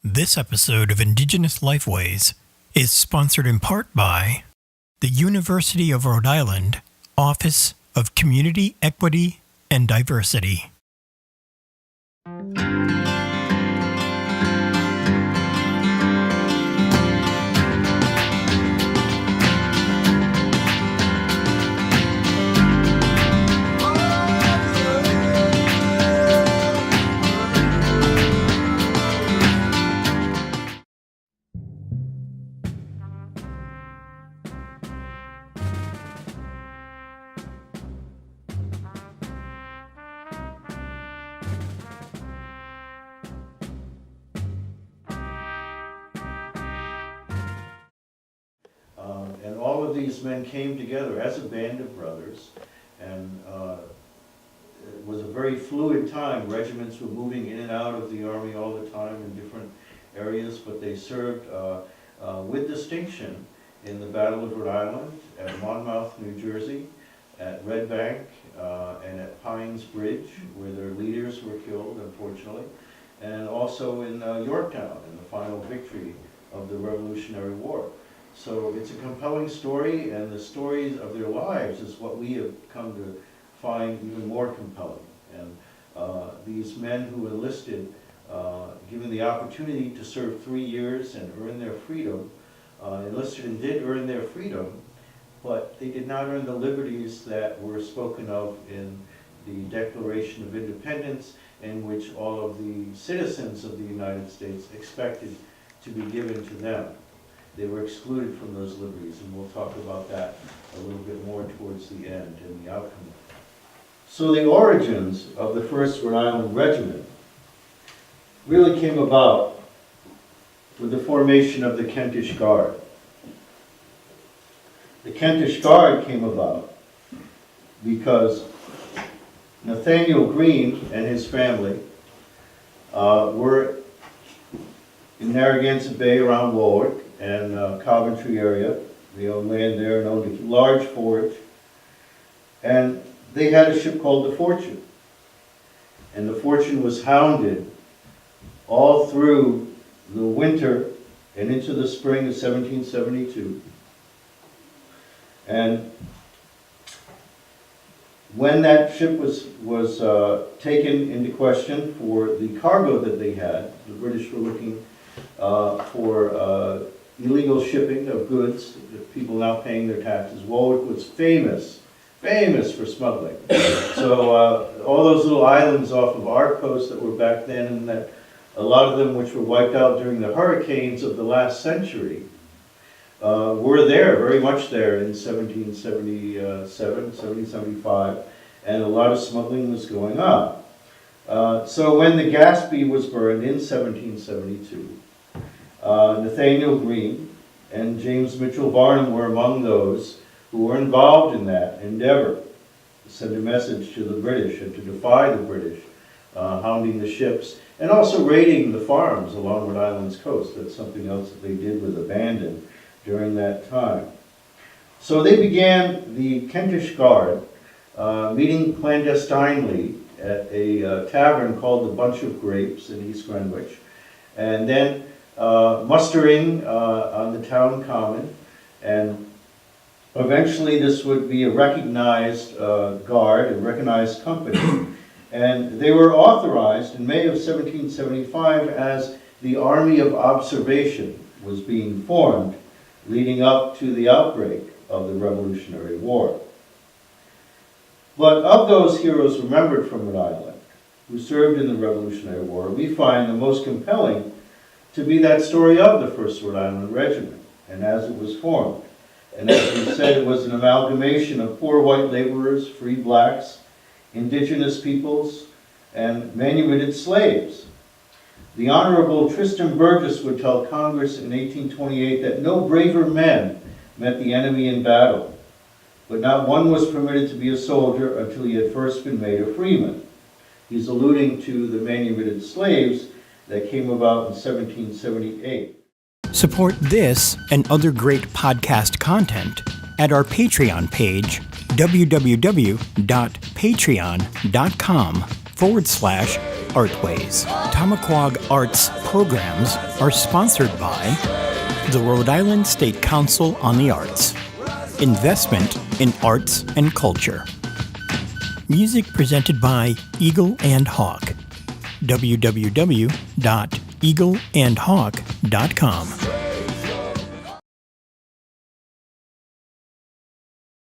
This episode of Indigenous Lifeways is sponsored in part by the University of Rhode Island Office of Community Equity and Diversity. And all of these men came together as a band of brothers, and it was a very fluid time. Regiments were moving in and out of the Army all the time in different areas, but they served with distinction in the Battle of Rhode Island, at Monmouth, New Jersey, at Red Bank, and at Pines Bridge, where their leaders were killed, unfortunately, and also in Yorktown, in the final victory of the Revolutionary War. So it's a compelling story, and the stories of their lives is what we have come to find even more compelling. And these men who enlisted, given the opportunity to serve 3 years and earn their freedom, enlisted and did earn their freedom, but they did not earn the liberties that were spoken of in the Declaration of Independence, in which all of the citizens of the United States expected to be given to them. They were excluded from those liberties, and we'll talk about that a little bit more towards the end and the outcome. So the origins of the 1st Rhode Island Regiment really came about with the formation of the Kentish Guard. The Kentish Guard came about because Nathaniel Greene and his family were in Narragansett Bay around Warwick and Coventry area. They owned land there and owned a large forge. And they had a ship called the Fortune. And the Fortune was hounded all through the winter and into the spring of 1772. And when that ship was taken into question for the cargo that they had, the British were looking for illegal shipping of goods, people not paying their taxes. Warwick was famous for smuggling. So all those little islands off of our coast that were back then, and that a lot of them which were wiped out during the hurricanes of the last century, were there, very much there in 1777, 1775, and a lot of smuggling was going on. So when the Gaspee was burned in 1772, Nathaniel Greene and James Mitchell Barnum were among those who were involved in that endeavor to send a message to the British and to defy the British, hounding the ships and also raiding the farms along Rhode Island's coast. That's something else that they did with abandon during that time. So they began the Kentish Guard, meeting clandestinely at a tavern called the Bunch of Grapes in East Greenwich, and then mustering on the town common, and eventually this would be a recognized guard, a recognized company, and they were authorized in May of 1775 as the Army of Observation was being formed, leading up to the outbreak of the Revolutionary War. But of those heroes remembered from Rhode Island who served in the Revolutionary War, we find the most compelling to be that story of the 1st Rhode Island Regiment, and as it was formed. And as we said, it was an amalgamation of poor white laborers, free blacks, indigenous peoples, and manumitted slaves. The Honorable Tristan Burgess would tell Congress in 1828 that no braver men met the enemy in battle, but not one was permitted to be a soldier until he had first been made a freeman. He's alluding to the manumitted slaves that came about in 1778. Support this and other great podcast content at our Patreon page, www.patreon.com/ Artways. Tomaquag Arts programs are sponsored by the Rhode Island State Council on the Arts. Investment in arts and culture. Music presented by Eagle and Hawk. www.eagleandhawk.com.